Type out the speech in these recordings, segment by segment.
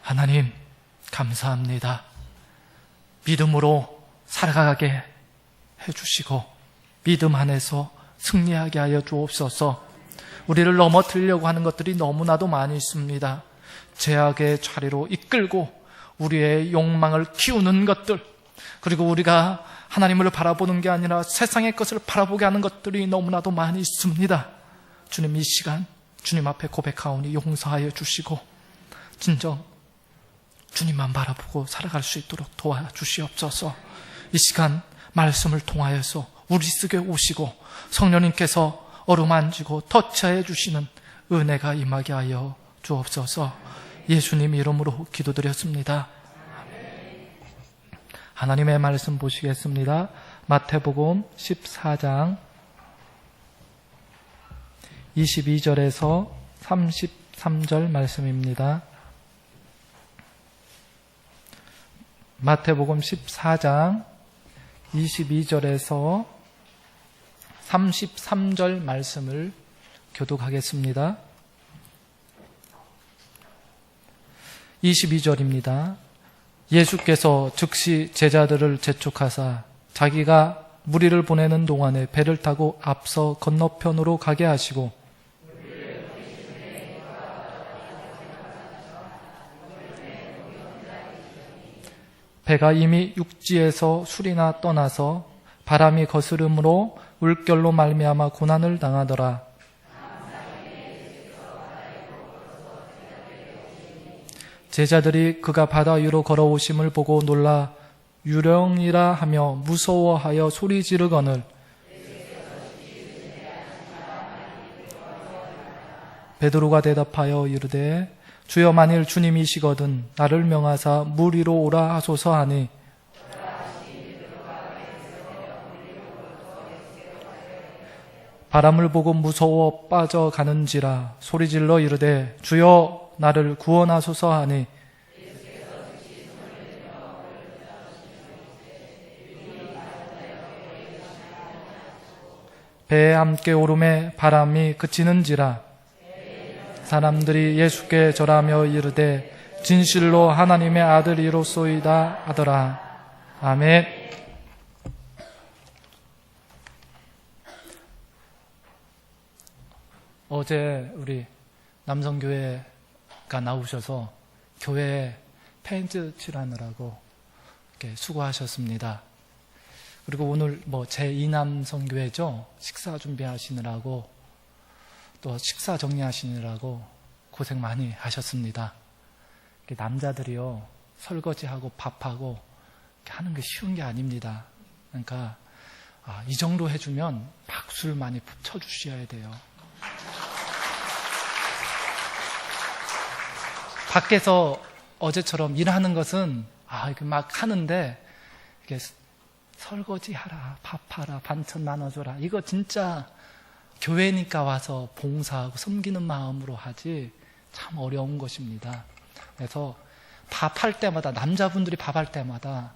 하나님 감사합니다. 믿음으로 살아가게 해주시고 믿음 안에서 승리하게 하여 주옵소서. 우리를 넘어뜨리려고 하는 것들이 너무나도 많이 있습니다. 죄악의 자리로 이끌고 우리의 욕망을 키우는 것들, 그리고 우리가 하나님을 바라보는 게 아니라 세상의 것을 바라보게 하는 것들이 너무나도 많이 있습니다. 주님, 이 시간 주님 앞에 고백하오니 용서하여 주시고 진정 주님만 바라보고 살아갈 수 있도록 도와주시옵소서. 이 시간 말씀을 통하여서 우리 속에 오시고 성령님께서 어루만지고 터치해 주시는 은혜가 임하게 하여 주옵소서. 예수님 이름으로 기도드렸습니다. 하나님의 말씀 보시겠습니다. 마태복음 14장 22절에서 33절 말씀입니다. 마태복음 14장 22절에서 33절 말씀을 교독하겠습니다. 22절입니다. 예수께서 즉시 제자들을 재촉하사 자기가 무리를 보내는 동안에 배를 타고 앞서 건너편으로 가게 하시고 배가 이미 육지에서 술이나 떠나서 바람이 거스름으로 물결로 말미암아 고난을 당하더라. 제자들이 그가 바다 위로 걸어오심을 보고 놀라 유령이라 하며 무서워하여 소리 지르거늘 베드로가 대답하여 이르되 주여, 만일 주님이시거든 나를 명하사 물 위로 오라 하소서 하니 바람을 보고 무서워 빠져가는지라 소리질러 이르되 주여 나를 구원하소서 하니 배에 함께 오름에 바람이 그치는지라. 사람들이 예수께 절하며 이르되 진실로 하나님의 아들이로소이다 하더라. 아멘. 어제 우리 남성교회가 나오셔서 교회 페인트 칠하느라고 이렇게 수고하셨습니다. 그리고 오늘 제2남성교회죠. 식사 준비하시느라고 또 식사 정리하시느라고 고생 많이 하셨습니다. 남자들이요, 설거지하고 밥하고 하는 게 쉬운 게 아닙니다. 그러니까 이 정도 해주면 박수를 많이 쳐주셔야 돼요. 밖에서 어제처럼 일하는 것은 이렇게 막 하는데 이게 설거지하라, 밥하라, 반찬 나눠줘라, 이거 진짜 교회니까 와서 봉사하고 섬기는 마음으로 하지 참 어려운 것입니다. 그래서 밥할 때마다, 남자분들이 밥할 때마다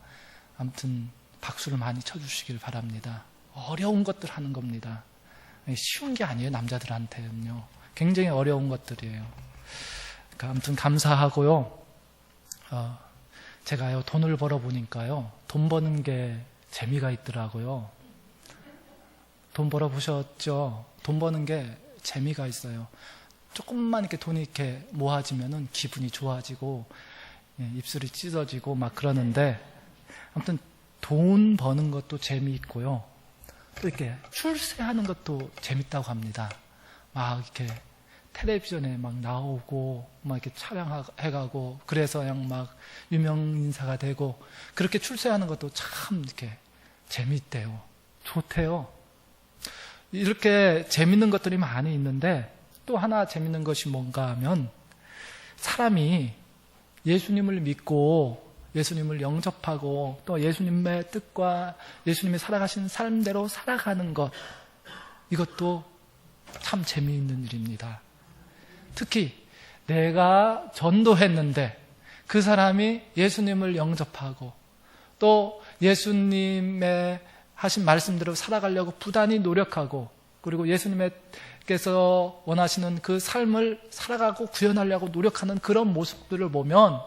아무튼 박수를 많이 쳐주시길 바랍니다. 어려운 것들 하는 겁니다. 쉬운 게 아니에요. 남자들한테는요. 굉장히 어려운 것들이에요. 그러니까 아무튼 감사하고요. 제가요, 돈을 벌어보니까요, 돈 버는 게 재미가 있더라고요. 돈 벌어보셨죠? 돈 버는 게 재미가 있어요. 조금만 이렇게 돈이 이렇게 모아지면은 기분이 좋아지고, 입술이 찢어지고 막 그러는데, 아무튼 돈 버는 것도 재미있고요. 또 이렇게 출세하는 것도 재밌다고 합니다. 막 이렇게 텔레비전에 막 나오고, 막 이렇게 촬영해가고, 그래서 그냥 막 유명인사가 되고, 그렇게 출세하는 것도 참 이렇게 재밌대요. 좋대요. 이렇게 재밌는 것들이 많이 있는데 또 하나 재밌는 것이 뭔가 하면 사람이 예수님을 믿고 예수님을 영접하고 또 예수님의 뜻과 예수님이 살아가신 삶대로 살아가는 것, 이것도 참 재미있는 일입니다. 특히 내가 전도했는데 그 사람이 예수님을 영접하고 또 예수님의 하신 말씀대로 살아가려고 부단히 노력하고, 그리고 예수님께서 원하시는 그 삶을 살아가고 구현하려고 노력하는 그런 모습들을 보면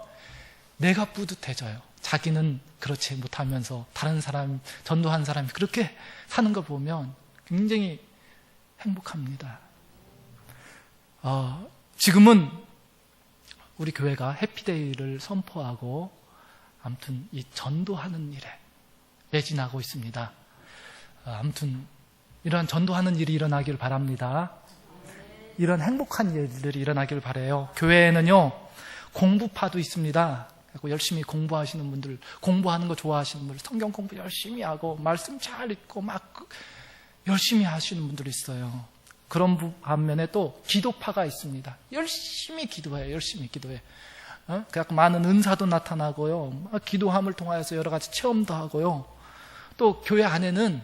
내가 뿌듯해져요. 자기는 그렇지 못하면서 다른 사람, 전도한 사람이 그렇게 사는 걸 보면 굉장히 행복합니다. 지금은 우리 교회가 해피데이를 선포하고 아무튼 이 전도하는 일에 매진하고 있습니다. 아무튼 이러한 전도하는 일이 일어나길 바랍니다. 이런 행복한 일들이 일어나길 바라요. 교회에는요, 공부파도 있습니다. 열심히 공부하시는 분들, 공부하는 거 좋아하시는 분들, 성경 공부 열심히 하고 말씀 잘 읽고 막 열심히 하시는 분들이 있어요. 그런 반면에 또 기도파가 있습니다. 열심히 기도해요. 열심히 기도해. 그래서 많은 은사도 나타나고요. 기도함을 통하여서 여러 가지 체험도 하고요. 또 교회 안에는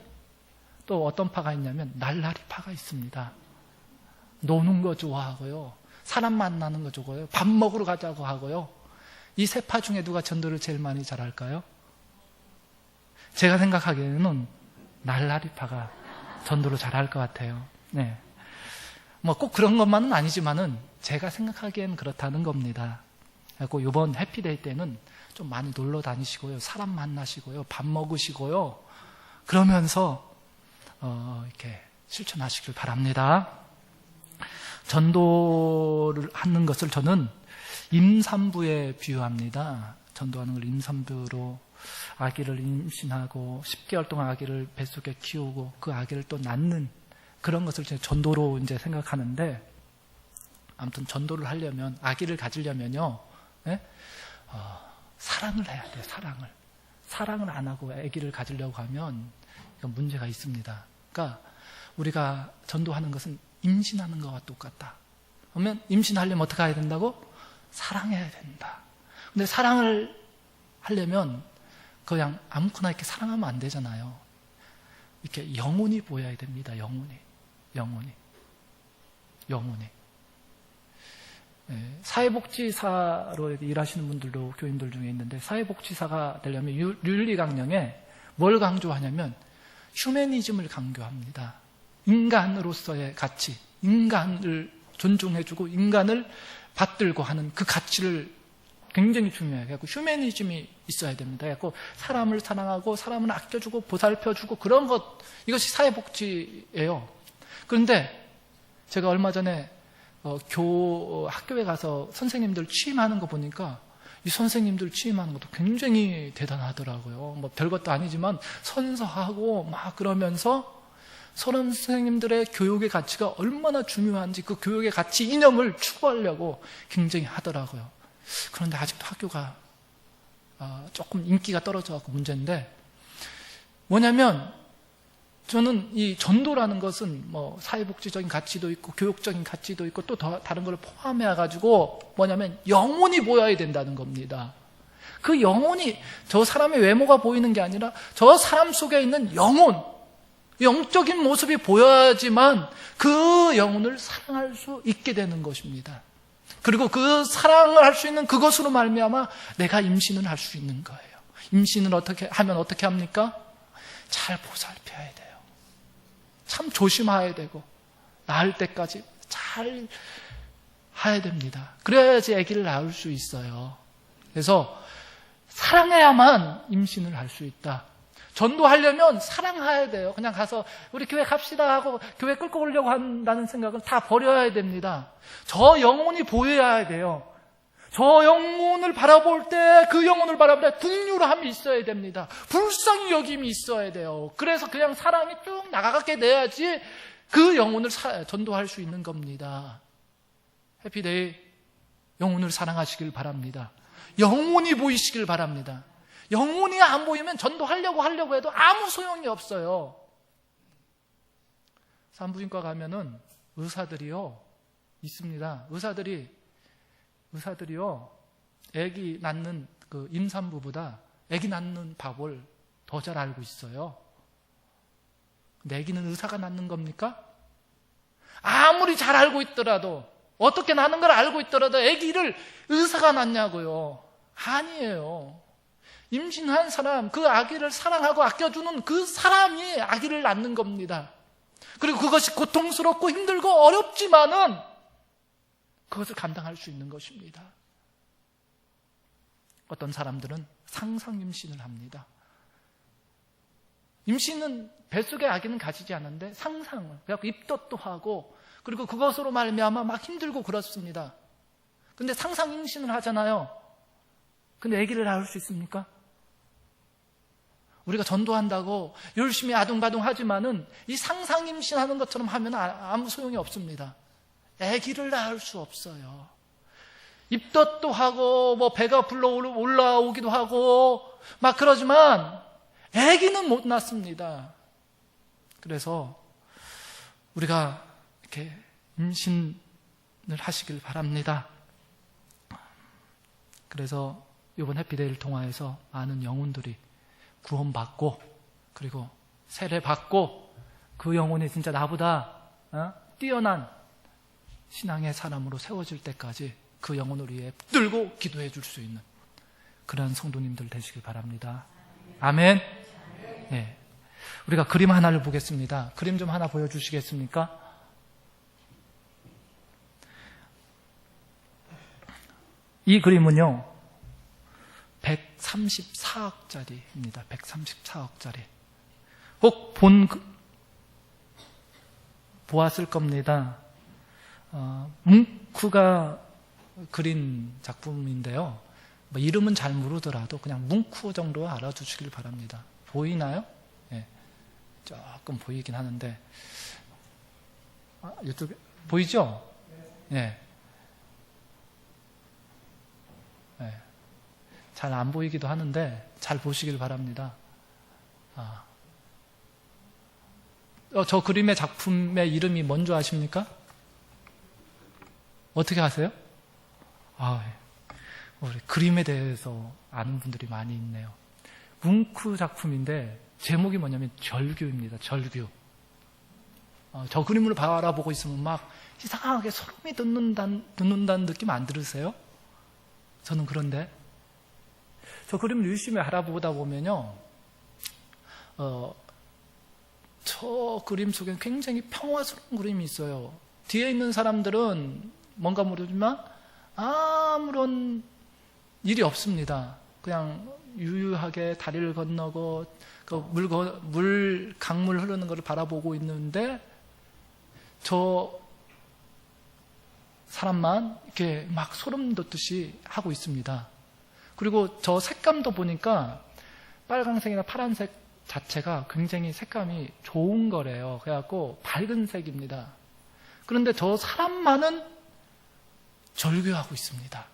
또 어떤 파가 있냐면 날라리 파가 있습니다. 노는 거 좋아하고요. 사람 만나는 거 좋아해요. 밥 먹으러 가자고 하고요. 이 세 파 중에 누가 전도를 제일 많이 잘할까요? 제가 생각하기에는 날라리 파가 전도를 잘할 것 같아요. 네. 뭐 꼭 그런 것만은 아니지만은 제가 생각하기엔 그렇다는 겁니다. 그리고 이번 해피데이 때는 좀 많이 놀러 다니시고요. 사람 만나시고요. 밥 먹으시고요. 그러면서 이렇게 실천하시길 바랍니다. 전도를 하는 것을 저는 임산부에 비유합니다. 전도하는 걸 임산부로 아기를 임신하고 10개월 동안 아기를 뱃속에 키우고 그 아기를 또 낳는 그런 것을 전도로 이제 생각하는데, 아무튼 전도를 하려면, 아기를 가지려면요, 네? 사랑을 해야 돼요. 사랑을 안 하고 아기를 가지려고 하면 이건 문제가 있습니다. 그러니까 우리가 전도하는 것은 임신하는 것과 똑같다. 그러면 임신하려면 어떻게 해야 된다고? 사랑해야 된다. 근데 사랑을 하려면 그냥 아무거나 이렇게 사랑하면 안 되잖아요. 이렇게 영혼이 보여야 됩니다. 영혼이. 사회복지사로 일하시는 분들도 교인들 중에 있는데, 사회복지사가 되려면 윤리강령에 뭘 강조하냐면 휴머니즘을 강조합니다. 인간으로서의 가치, 인간을 존중해주고 인간을 받들고 하는 그 가치를 굉장히 중요해요. 그래서 휴머니즘이 있어야 됩니다. 그래서 사람을 사랑하고 사람을 아껴주고 보살펴주고 그런 것, 이것이 사회복지예요. 그런데 제가 얼마 전에 학교에 가서 선생님들 취임하는 거 보니까 이 선생님들 취임하는 것도 굉장히 대단하더라고요. 뭐 별것도 아니지만 선서하고 막 그러면서 선생님들의 교육의 가치가 얼마나 중요한지 그 교육의 가치 이념을 추구하려고 굉장히 하더라고요. 그런데 아직도 학교가 조금 인기가 떨어져서 문제인데, 뭐냐면 저는 이 전도라는 것은 뭐 사회복지적인 가치도 있고 교육적인 가치도 있고 또 다른 걸 포함해가지고 뭐냐면 영혼이 보여야 된다는 겁니다. 그 영혼이 저 사람의 외모가 보이는 게 아니라 저 사람 속에 있는 영적인 모습이 보여야지만 그 영혼을 사랑할 수 있게 되는 것입니다. 그리고 그 사랑을 할 수 있는 그것으로 말미암아 내가 임신을 할 수 있는 거예요. 임신을 어떻게 하면 어떻게 합니까? 잘 보살펴야 돼요. 참 조심해야 되고 낳을 때까지 잘 해야 됩니다. 그래야지 아기를 낳을 수 있어요. 그래서 사랑해야만 임신을 할 수 있다. 전도하려면 사랑해야 돼요. 그냥 가서 우리 교회 갑시다 하고 교회 끌고 오려고 한다는 생각은 다 버려야 됩니다. 저 영혼이 보여야 돼요. 저 영혼을 바라볼 때 그 영혼을 바라볼 때 긍휼함이 있어야 됩니다. 불쌍히 여김이 있어야 돼요. 그래서 그냥 사랑이 쭉 나가게 돼야지 그 영혼을 전도할 수 있는 겁니다. 해피데이, 영혼을 사랑하시길 바랍니다. 영혼이 보이시길 바랍니다. 영혼이 안 보이면 전도하려고 해도 아무 소용이 없어요. 산부인과 가면은 의사들이요 있습니다. 의사들이요 아기 낳는 그 임산부보다 아기 낳는 밥을 더 잘 알고 있어요. 근데 아기는 의사가 낳는 겁니까? 아무리 잘 알고 있더라도, 어떻게 낳는 걸 알고 있더라도 아기를 의사가 낳냐고요. 아니에요. 임신한 사람, 그 아기를 사랑하고 아껴주는 그 사람이 아기를 낳는 겁니다. 그리고 그것이 고통스럽고 힘들고 어렵지만은 그것을 감당할 수 있는 것입니다. 어떤 사람들은 상상 임신을 합니다. 임신은 뱃속에 아기는 가지지 않는데 상상을, 그래서 입덧도 하고, 그리고 그것으로 말미암아 막 힘들고 그렇습니다. 근데 상상 임신을 하잖아요. 근데 아기를 낳을 수 있습니까? 우리가 전도한다고 열심히 아둥바둥 하지만은 이 상상 임신하는 것처럼 하면 아무 소용이 없습니다. 아기를 낳을 수 없어요. 입덧도 하고 뭐 배가 불러 올라오기도 하고 막 그러지만 아기는 못 낳습니다. 그래서 우리가 이렇게 임신을 하시길 바랍니다. 그래서 이번 해피데이를 통하여서 많은 영혼들이 구원받고 그리고 세례받고 그 영혼이 진짜 나보다 뛰어난 신앙의 사람으로 세워질 때까지 그 영혼을 위해 붙들고 기도해 줄 수 있는 그런 성도님들 되시길 바랍니다. 아멘. 네. 우리가 그림 하나를 보겠습니다. 그림 좀 하나 보여주시겠습니까? 이 그림은요 134억짜리입니다. 134억짜리. 꼭 보았을 겁니다. 뭉크가 그린 작품인데요. 뭐 이름은 잘 모르더라도 그냥 뭉크 정도 알아주시길 바랍니다. 보이나요? 네. 조금 보이긴 하는데 유튜브 보이죠? 네. 네. 잘 안 보이기도 하는데 잘 보시길 바랍니다. 저 그림의 작품의 이름이 뭔지 아십니까? 어떻게 아세요? 우리 그림에 대해서 아는 분들이 많이 있네요. 뭉크 작품인데 제목이 뭐냐면 절규입니다. 절규. 저 그림을 바라보고 있으면 막 이상하게 소름이 돋는다는 느낌 안 들으세요? 저는 그런데 저 그림을 열심히 알아보다 보면요 저 그림 속에 굉장히 평화스러운 그림이 있어요. 뒤에 있는 사람들은 뭔가 모르지만 아무런 일이 없습니다. 그냥 유유하게 다리를 건너고 그 강물 흐르는 것을 바라보고 있는데 저 사람만 이렇게 막 소름 돋듯이 하고 있습니다. 그리고 저 색감도 보니까 빨간색이나 파란색 자체가 굉장히 색감이 좋은 거래요. 그래갖고 밝은 색입니다. 그런데 저 사람만은 절규하고 있습니다.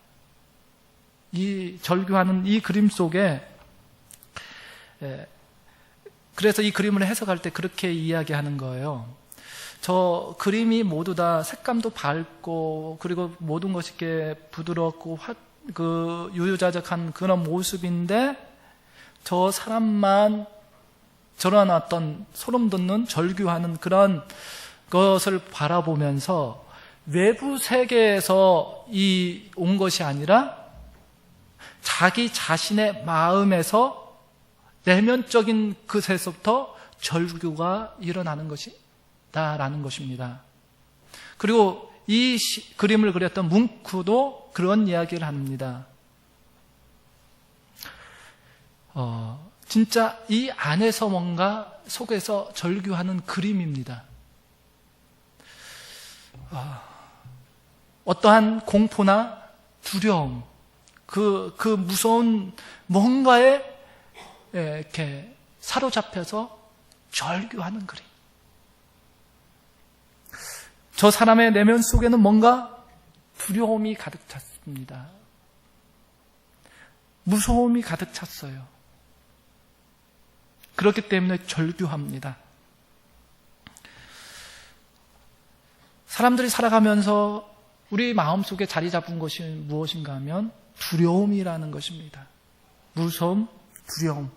이 절규하는 이 그림 속에 그래서 이 그림을 해석할 때 그렇게 이야기하는 거예요. 저 그림이 모두 다 색감도 밝고 그리고 모든 것이 이렇게 부드럽고 유유자적한 그런 모습인데 저 사람만 저런 어떤 소름 돋는 절규하는 그런 것을 바라보면서 외부 세계에서 온 것이 아니라 자기 자신의 마음에서 내면적인 그새서부터 절규가 일어나는 것이다라는 것입니다. 그리고 이 그림을 그렸던 뭉크도 그런 이야기를 합니다. 진짜 이 안에서 뭔가 속에서 절규하는 그림입니다. 어떠한 공포나 두려움, 그 무서운 뭔가에 이렇게 사로잡혀서 절규하는 그림. 저 사람의 내면 속에는 뭔가 두려움이 가득 찼습니다. 무서움이 가득 찼어요. 그렇기 때문에 절규합니다. 사람들이 살아가면서 우리 마음속에 자리 잡은 것이 무엇인가 하면 두려움이라는 것입니다. 무서움, 두려움.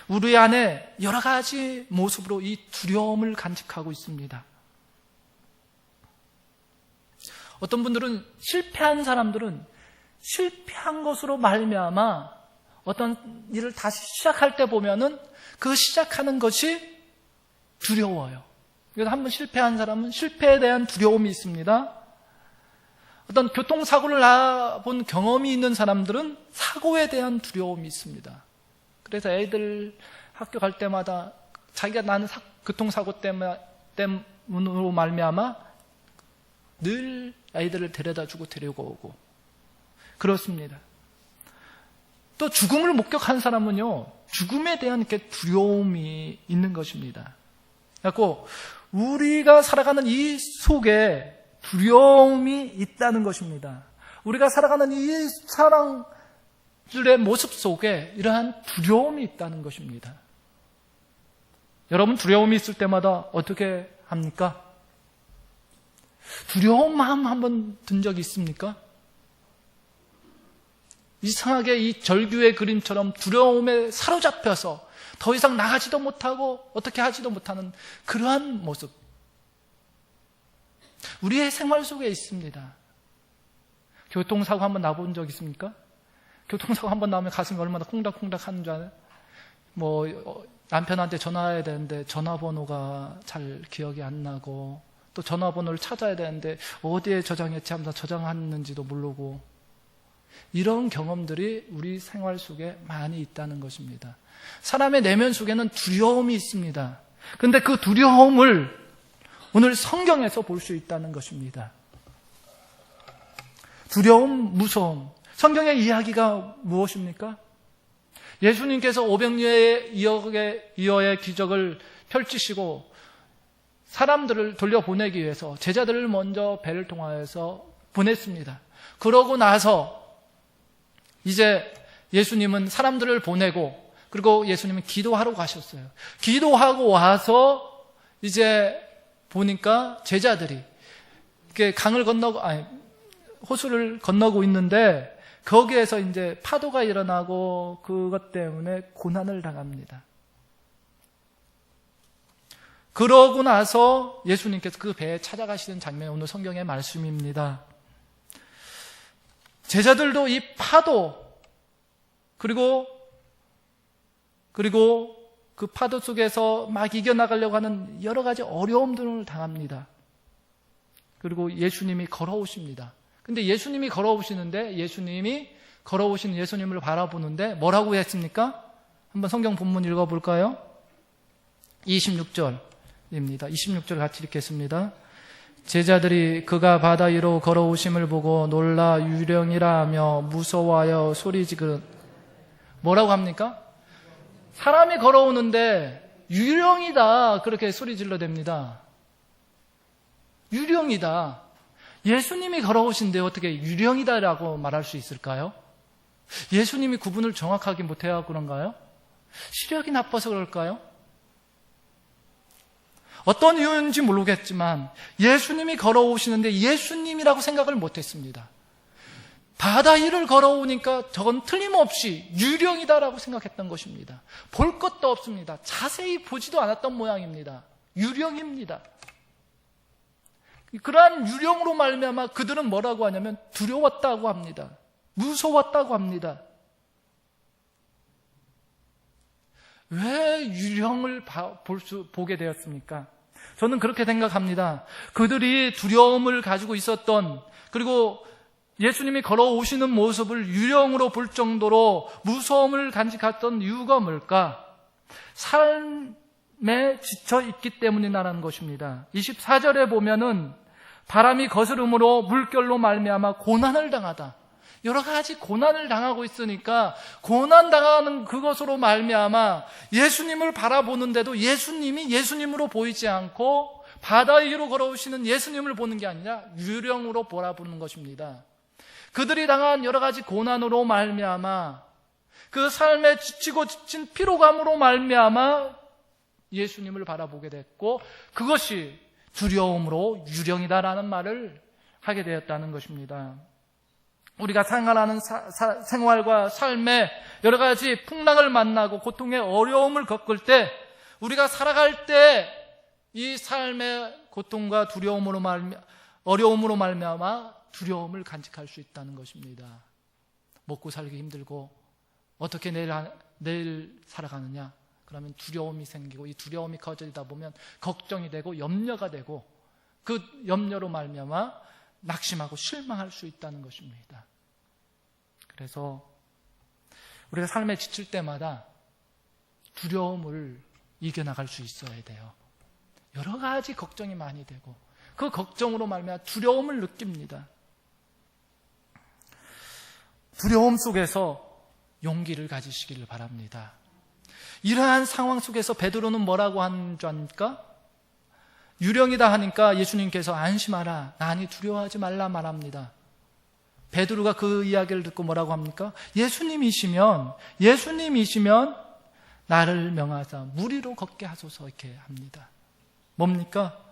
우리 안에 여러 가지 모습으로 이 두려움을 간직하고 있습니다. 어떤 분들은 실패한 사람들은 실패한 것으로 말미암아 어떤 일을 다시 시작할 때 보면은 그 시작하는 것이 두려워요. 그래서 한번 실패한 사람은 실패에 대한 두려움이 있습니다. 어떤 교통사고를 나본 경험이 있는 사람들은 사고에 대한 두려움이 있습니다. 그래서 애들 학교 갈 때마다 자기가 나는 교통사고 때문으로 말미암아 늘 아이들을 데려다주고 데리고 오고 그렇습니다. 또 죽음을 목격한 사람은요, 죽음에 대한 두려움이 있는 것입니다. 그래서 우리가 살아가는 이 속에 두려움이 있다는 것입니다. 우리가 살아가는 이 사람들의 모습 속에 이러한 두려움이 있다는 것입니다. 여러분, 두려움이 있을 때마다 어떻게 합니까? 두려운 마음 한번 든 적이 있습니까? 이상하게 이 절규의 그림처럼 두려움에 사로잡혀서 더 이상 나가지도 못하고 어떻게 하지도 못하는 그러한 모습, 우리의 생활 속에 있습니다. 교통사고 한번 나본 적 있습니까? 교통사고 한번 나오면 가슴이 얼마나 콩닥콩닥 하는 줄 알아요? 남편한테 전화해야 되는데 전화번호가 잘 기억이 안 나고, 또 전화번호를 찾아야 되는데 어디에 저장했지 하면서 저장했는지도 모르고, 이런 경험들이 우리 생활 속에 많이 있다는 것입니다. 사람의 내면 속에는 두려움이 있습니다. 그런데 그 두려움을 오늘 성경에서 볼 수 있다는 것입니다. 두려움, 무서움. 성경의 이야기가 무엇입니까? 예수님께서 500여의 기적을 펼치시고 사람들을 돌려보내기 위해서 제자들을 먼저 배를 통하여서 보냈습니다. 그러고 나서 이제 예수님은 사람들을 보내고, 그리고 예수님은 기도하러 가셨어요. 기도하고 와서 이제 보니까 제자들이 이렇게 호수를 건너고 있는데 거기에서 이제 파도가 일어나고 그것 때문에 고난을 당합니다. 그러고 나서 예수님께서 그 배에 찾아가시는 장면이 오늘 성경의 말씀입니다. 제자들도 이 파도, 그리고 그 파도 속에서 막 이겨나가려고 하는 여러 가지 어려움들을 당합니다. 그리고 예수님이 걸어오십니다. 근데 예수님이 걸어오시는데, 예수님을 바라보는데 뭐라고 했습니까? 한번 성경 본문 읽어볼까요? 26절입니다. 26절 같이 읽겠습니다. 제자들이 그가 바다 위로 걸어오심을 보고 놀라 유령이라 하며 무서워하여 소리 지르. 뭐라고 합니까? 사람이 걸어오는데 유령이다, 그렇게 소리 질러댑니다. 유령이다. 예수님이 걸어오신데 어떻게 유령이다라고 말할 수 있을까요? 예수님이 구분을 정확하게 못해야 그런가요? 시력이 나빠서 그럴까요? 어떤 이유인지 모르겠지만 예수님이 걸어오시는데 예수님이라고 생각을 못했습니다. 바다 위를 걸어오니까 저건 틀림없이 유령이다라고 생각했던 것입니다. 볼 것도 없습니다. 자세히 보지도 않았던 모양입니다. 유령입니다. 그러한 유령으로 말미암아 그들은 뭐라고 하냐면 두려웠다고 합니다. 무서웠다고 합니다. 왜 유령을 보게 되었습니까? 저는 그렇게 생각합니다. 그들이 두려움을 가지고 있었던, 그리고 예수님이 걸어오시는 모습을 유령으로 볼 정도로 무서움을 간직했던 이유가 뭘까? 삶에 지쳐 있기 때문이라는 것입니다. 24절에 보면은 바람이 거스름으로 물결로 말미암아 고난을 당하다. 여러 가지 고난을 당하고 있으니까 고난당하는 그것으로 말미암아 예수님을 바라보는데도 예수님이 예수님으로 보이지 않고 바다 위로 걸어오시는 예수님을 보는 게 아니라 유령으로 바라보는 것입니다. 그들이 당한 여러 가지 고난으로 말미암아 그 삶에 지치고 지친 피로감으로 말미암아 예수님을 바라보게 됐고, 그것이 두려움으로 유령이다라는 말을 하게 되었다는 것입니다. 우리가 생활하는 생활과 삶에 여러 가지 풍랑을 만나고 고통의 어려움을 겪을 때, 우리가 살아갈 때 이 삶의 고통과 어려움으로 말미암아 두려움을 간직할 수 있다는 것입니다. 먹고 살기 힘들고 어떻게 내일 살아가느냐, 그러면 두려움이 생기고, 이 두려움이 커지다 보면 걱정이 되고 염려가 되고, 그 염려로 말미암아 낙심하고 실망할 수 있다는 것입니다. 그래서 우리가 삶에 지칠 때마다 두려움을 이겨나갈 수 있어야 돼요. 여러 가지 걱정이 많이 되고 그 걱정으로 말미암아 두려움을 느낍니다. 두려움 속에서 용기를 가지시기를 바랍니다. 이러한 상황 속에서 베드로는 뭐라고 한 줄 아닙니까? 유령이다 하니까 예수님께서 안심하라, 나니 두려워하지 말라 말합니다. 베드로가 그 이야기를 듣고 뭐라고 합니까? 예수님이시면 나를 명하사 물 위로 걷게 하소서 이렇게 합니다. 뭡니까?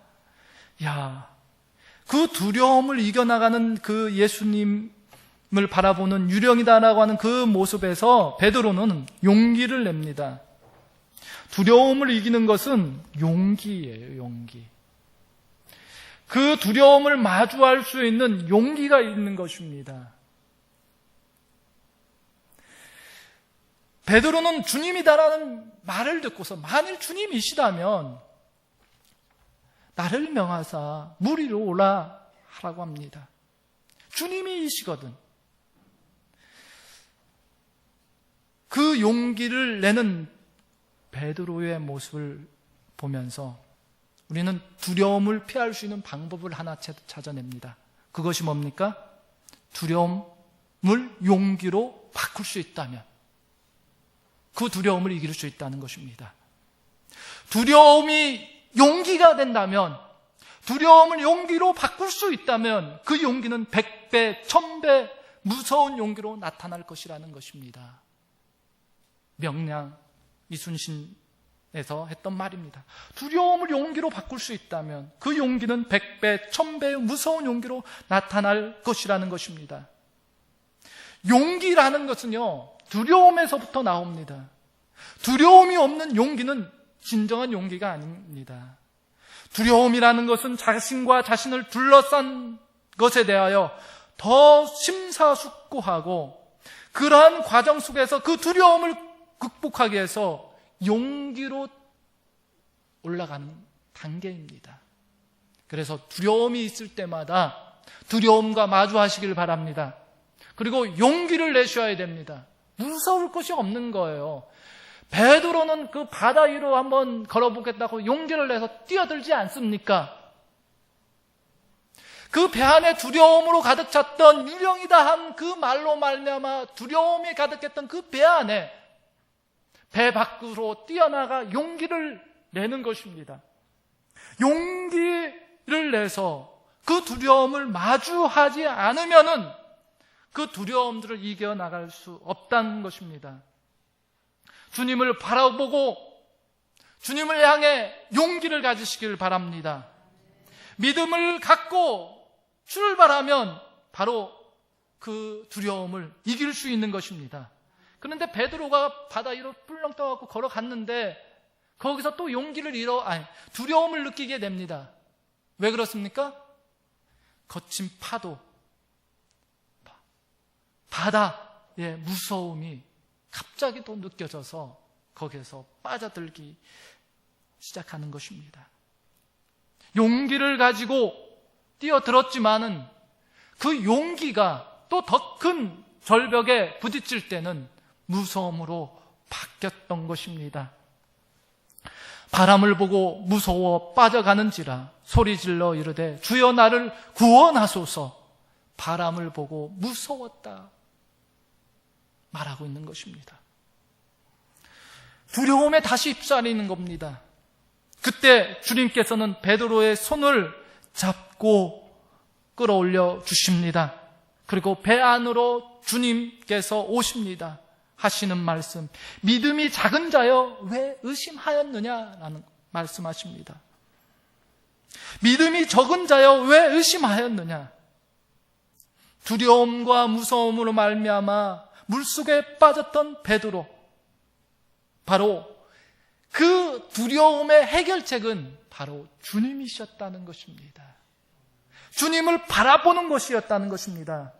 그 두려움을 이겨나가는 그 예수님을 바라보는 유령이다라고 하는 그 모습에서 베드로는 용기를 냅니다. 두려움을 이기는 것은 용기예요, 용기. 그 두려움을 마주할 수 있는 용기가 있는 것입니다. 베드로는 주님이다라는 말을 듣고서 만일 주님이시다면 나를 명하사 물 위로 오라 하라고 합니다. 주님이시거든. 그 용기를 내는 베드로의 모습을 보면서 우리는 두려움을 피할 수 있는 방법을 하나 찾아냅니다. 그것이 뭡니까? 두려움을 용기로 바꿀 수 있다면, 그 두려움을 이길 수 있다는 것입니다. 두려움이 용기가 된다면, 두려움을 용기로 바꿀 수 있다면 그 용기는 100배, 1000배 무서운 용기로 나타날 것이라는 것입니다. 명량 이순신에서 했던 말입니다. 두려움을 용기로 바꿀 수 있다면 그 용기는 100배, 1000배의 무서운 용기로 나타날 것이라는 것입니다. 용기라는 것은요, 두려움에서부터 나옵니다. 두려움이 없는 용기는 진정한 용기가 아닙니다. 두려움이라는 것은 자신과 자신을 둘러싼 것에 대하여 더 심사숙고하고 그러한 과정 속에서 그 두려움을 극복하기 위해서 용기로 올라가는 단계입니다. 그래서 두려움이 있을 때마다 두려움과 마주하시길 바랍니다. 그리고 용기를 내셔야 됩니다. 무서울 것이 없는 거예요. 베드로는 그 바다 위로 한번 걸어보겠다고 용기를 내서 뛰어들지 않습니까? 그 배 안에 두려움으로 가득 찼던 유령이다 한 그 말로 말미암아 두려움이 가득했던 그 배 안에 배 밖으로 뛰어나가 용기를 내는 것입니다. 용기를 내서 그 두려움을 마주하지 않으면은 그 두려움들을 이겨나갈 수 없다는 것입니다. 주님을 바라보고 주님을 향해 용기를 가지시길 바랍니다. 믿음을 갖고 출발하면 바로 그 두려움을 이길 수 있는 것입니다. 그런데 베드로가 바다 위로 뿔렁 떠갖고 걸어갔는데 거기서 또 두려움을 느끼게 됩니다. 왜 그렇습니까? 거친 파도, 바다의 무서움이 갑자기 또 느껴져서 거기에서 빠져들기 시작하는 것입니다. 용기를 가지고 뛰어들었지만은 그 용기가 또 더 큰 절벽에 부딪힐 때는 무서움으로 바뀌었던 것입니다. 바람을 보고 무서워 빠져가는지라 소리질러 이르되 주여 나를 구원하소서. 바람을 보고 무서웠다 말하고 있는 것입니다. 두려움에 다시 휩싸이는 겁니다. 그때 주님께서는 베드로의 손을 잡고 끌어올려 주십니다. 그리고 배 안으로 주님께서 오십니다. 하시는 말씀, 믿음이 작은 자여 왜 의심하였느냐라는 말씀하십니다. 믿음이 적은 자여 왜 의심하였느냐. 두려움과 무서움으로 말미암아 물속에 빠졌던 베드로, 바로 그 두려움의 해결책은 바로 주님이셨다는 것입니다. 주님을 바라보는 것이었다는 것입니다.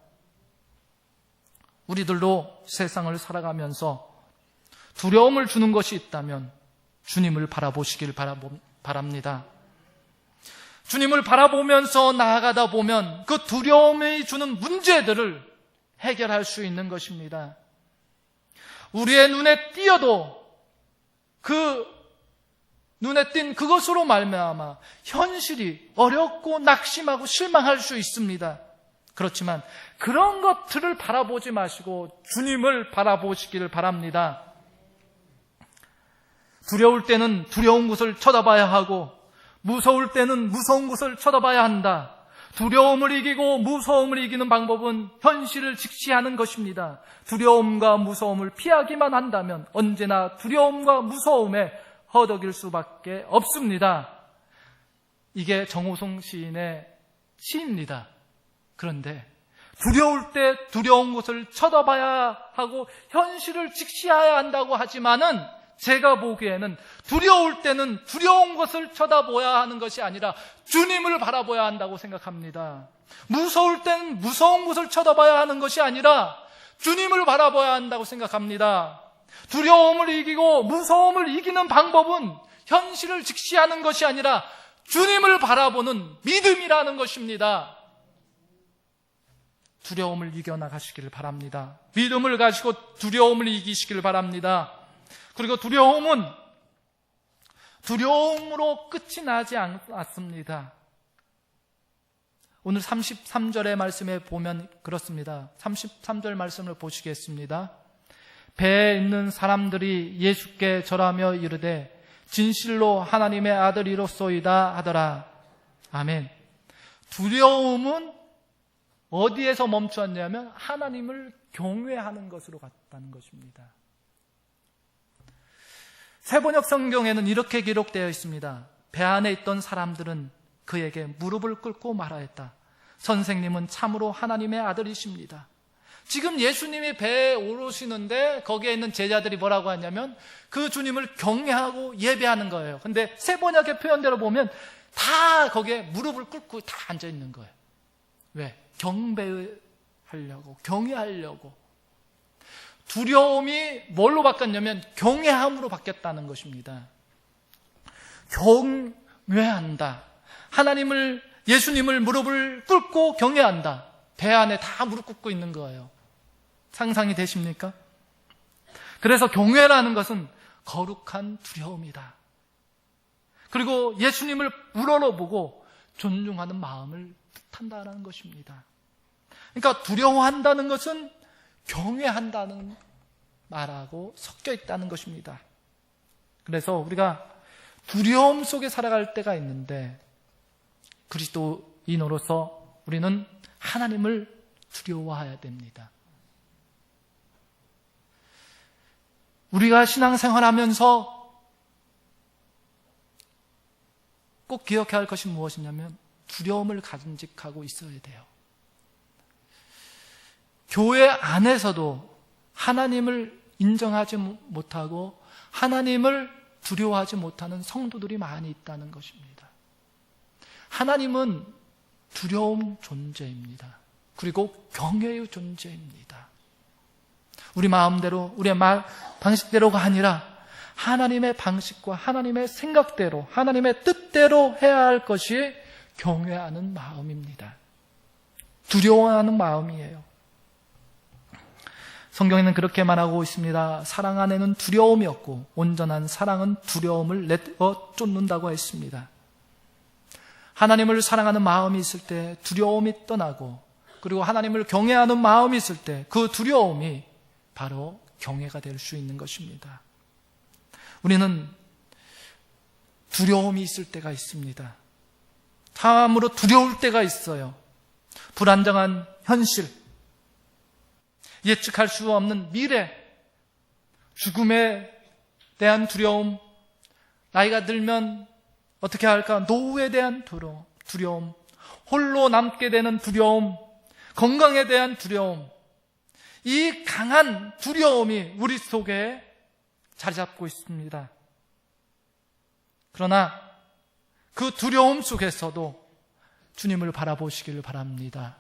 우리들도 세상을 살아가면서 두려움을 주는 것이 있다면 주님을 바라보시길 바랍니다. 주님을 바라보면서 나아가다 보면 그 두려움이 주는 문제들을 해결할 수 있는 것입니다. 우리의 눈에 띄어도 그 눈에 띈 그것으로 말미암아 현실이 어렵고 낙심하고 실망할 수 있습니다. 그렇지만 그런 것들을 바라보지 마시고 주님을 바라보시기를 바랍니다. 두려울 때는 두려운 곳을 쳐다봐야 하고 무서울 때는 무서운 곳을 쳐다봐야 한다. 두려움을 이기고 무서움을 이기는 방법은 현실을 직시하는 것입니다. 두려움과 무서움을 피하기만 한다면 언제나 두려움과 무서움에 허덕일 수밖에 없습니다. 이게 정호성 시인의 시입니다. 그런데 두려울 때 두려운 곳을 쳐다봐야 하고 현실을 직시해야 한다고 하지만은 제가 보기에는 두려울 때는 두려운 것을 쳐다봐야 하는 것이 아니라 주님을 바라봐야 한다고 생각합니다. 무서울 때는 무서운 것을 쳐다봐야 하는 것이 아니라 주님을 바라봐야 한다고 생각합니다. 두려움을 이기고 무서움을 이기는 방법은 현실을 직시하는 것이 아니라 주님을 바라보는 믿음이라는 것입니다. 두려움을 이겨나가시기를 바랍니다. 믿음을 가지고 두려움을 이기시기를 바랍니다. 그리고 두려움은 두려움으로 끝이 나지 않습니다. 오늘 33절의 말씀에 보면 그렇습니다. 33절 말씀을 보시겠습니다. 배에 있는 사람들이 예수께 절하며 이르되 진실로 하나님의 아들이로소이다 하더라. 아멘. 두려움은 어디에서 멈추었냐면 하나님을 경외하는 것으로 갔다는 것입니다. 세번역 성경에는 이렇게 기록되어 있습니다. 배 안에 있던 사람들은 그에게 무릎을 꿇고 말하였다. 선생님은 참으로 하나님의 아들이십니다. 지금 예수님이 배에 오르시는데 거기에 있는 제자들이 뭐라고 하냐면 그 주님을 경외하고 예배하는 거예요. 근데 세번역의 표현대로 보면 다 거기에 무릎을 꿇고 다 앉아 있는 거예요. 왜? 경배하려고, 경외하려고. 두려움이 뭘로 바뀌었냐면 경외함으로 바뀌었다는 것입니다. 경외한다. 하나님을, 예수님을 무릎을 꿇고 경외한다. 배 안에 다 무릎 꿇고 있는 거예요. 상상이 되십니까? 그래서 경외라는 것은 거룩한 두려움이다. 그리고 예수님을 우러러보고 존중하는 마음을 뜻한다는 것입니다. 그러니까 두려워한다는 것은 경외한다는 말하고 섞여 있다는 것입니다. 그래서 우리가 두려움 속에 살아갈 때가 있는데 그리스도인으로서 우리는 하나님을 두려워해야 됩니다. 우리가 신앙생활하면서 꼭 기억해야 할 것이 무엇이냐면 두려움을 간직하고 있어야 돼요. 교회 안에서도 하나님을 인정하지 못하고 하나님을 두려워하지 못하는 성도들이 많이 있다는 것입니다. 하나님은 두려움 존재입니다. 그리고 경외의 존재입니다. 우리 마음대로, 우리의 말 방식대로가 아니라 하나님의 방식과 하나님의 생각대로, 하나님의 뜻대로 해야 할 것이 경외하는 마음입니다. 두려워하는 마음이에요. 성경에는 그렇게 말하고 있습니다. 사랑 안에는 두려움이 없고 온전한 사랑은 두려움을 내어 쫓는다고 했습니다. 하나님을 사랑하는 마음이 있을 때 두려움이 떠나고 그리고 하나님을 경외하는 마음이 있을 때 그 두려움이 바로 경외가 될 수 있는 것입니다. 우리는 두려움이 있을 때가 있습니다. 참으로 두려울 때가 있어요. 불안정한 현실, 예측할 수 없는 미래, 죽음에 대한 두려움, 나이가 들면 어떻게 할까? 노후에 대한 두려움, 홀로 남게 되는 두려움, 건강에 대한 두려움, 이 강한 두려움이 우리 속에 자리 잡고 있습니다. 그러나 그 두려움 속에서도 주님을 바라보시기를 바랍니다.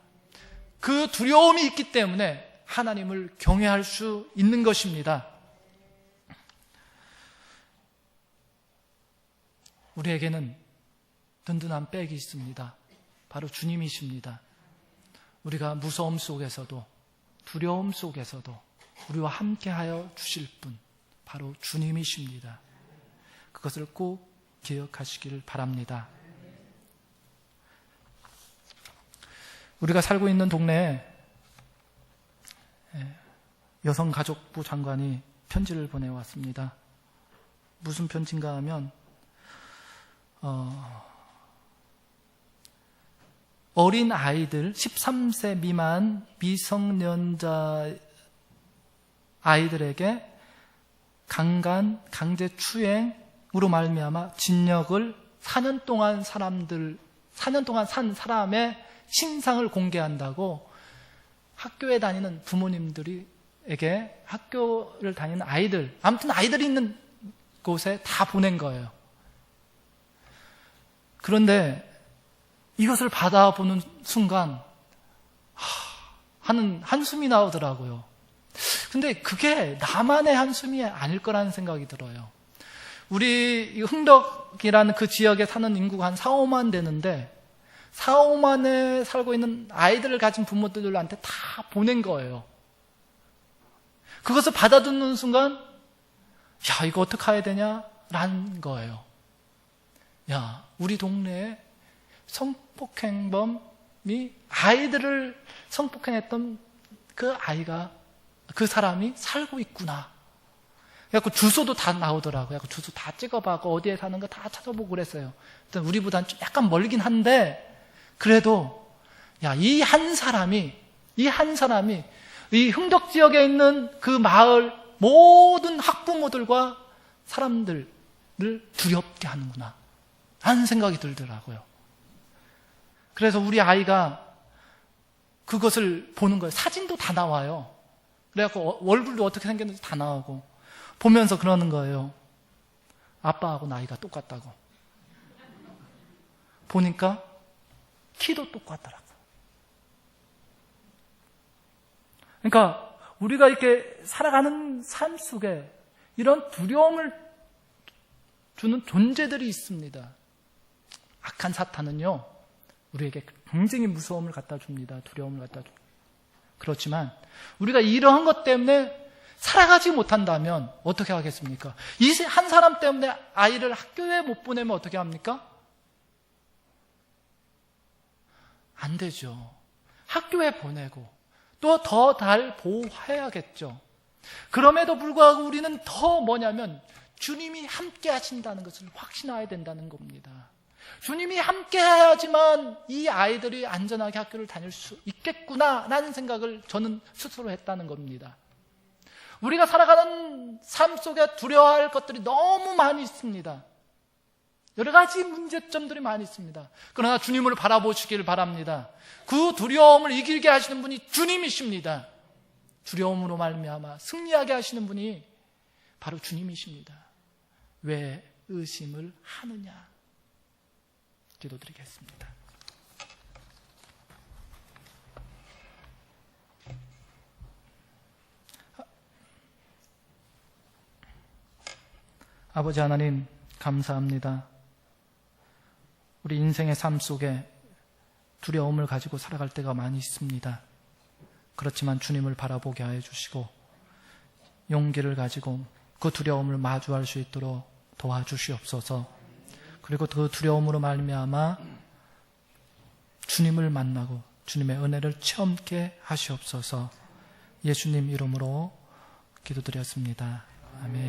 그 두려움이 있기 때문에 하나님을 경외할 수 있는 것입니다. 우리에게는 든든한 백이 있습니다. 바로 주님이십니다. 우리가 무서움 속에서도 두려움 속에서도 우리와 함께하여 주실 분, 바로 주님이십니다. 그것을 꼭 기억하시길 바랍니다. 우리가 살고 있는 동네에 여성가족부 장관이 편지를 보내왔습니다. 무슨 편지인가 하면 어린 아이들, 13세 미만 미성년자 아이들에게 강간, 강제추행으로 말미암아 진역을 4년 동안 산 사람의 신상을 공개한다고 학교에 다니는 부모님들에게 학교를 다니는 아이들, 아무튼 아이들이 있는 곳에 다 보낸 거예요. 그런데 이것을 받아보는 순간 하는 한숨이 나오더라고요. 근데 그게 나만의 한숨이 아닐 거라는 생각이 들어요. 우리 흥덕이라는 그 지역에 사는 인구가 한 4, 5만 되는데 4, 5만에 살고 있는 아이들을 가진 부모들한테 다 보낸 거예요. 그것을 받아듣는 순간 야, 이거 어떻게 해야 되냐? 라는 거예요. 야, 우리 동네에 성폭행범이 아이들을 성폭행했던 그 사람이 살고 있구나. 그래서 주소도 다 나오더라고요. 주소 다 찍어봐고 어디에 사는 거 다 찾아보고 그랬어요. 일단 우리보다는 좀 약간 멀긴 한데 그래도 야, 이 한 사람이 이 흥덕 지역에 있는 그 마을 모든 학부모들과 사람들을 두렵게 하는구나 하는 생각이 들더라고요. 그래서 우리 아이가 그것을 보는 거예요. 사진도 다 나와요. 그래갖고 얼굴도 어떻게 생겼는지 다 나오고 보면서 그러는 거예요. 아빠하고 나이가 똑같다고. 보니까 키도 똑같더라고요. 그러니까 우리가 이렇게 살아가는 삶 속에 이런 두려움을 주는 존재들이 있습니다. 악한 사탄은요, 우리에게 굉장히 무서움을 갖다 줍니다. 두려움을 갖다 줍니다. 그렇지만 우리가 이러한 것 때문에 살아가지 못한다면 어떻게 하겠습니까? 이 한 사람 때문에 아이를 학교에 못 보내면 어떻게 합니까? 안 되죠. 학교에 보내고 또 더 잘 보호해야겠죠. 그럼에도 불구하고 우리는 더 뭐냐면 주님이 함께 하신다는 것을 확신해야 된다는 겁니다. 주님이 함께 해야지만 이 아이들이 안전하게 학교를 다닐 수 있겠구나라는 생각을 저는 스스로 했다는 겁니다. 우리가 살아가는 삶 속에 두려워할 것들이 너무 많이 있습니다. 여러 가지 문제점들이 많이 있습니다. 그러나 주님을 바라보시길 바랍니다. 그 두려움을 이기게 하시는 분이 주님이십니다. 두려움으로 말미암아 승리하게 하시는 분이 바로 주님이십니다. 왜 의심을 하느냐? 기도드리겠습니다. 아버지 하나님, 감사합니다. 우리 인생의 삶 속에 두려움을 가지고 살아갈 때가 많이 있습니다. 그렇지만 주님을 바라보게 하여 주시고 용기를 가지고 그 두려움을 마주할 수 있도록 도와주시옵소서. 그리고 그 두려움으로 말미암아 주님을 만나고 주님의 은혜를 체험케 하시옵소서. 예수님 이름으로 기도드렸습니다. 아멘.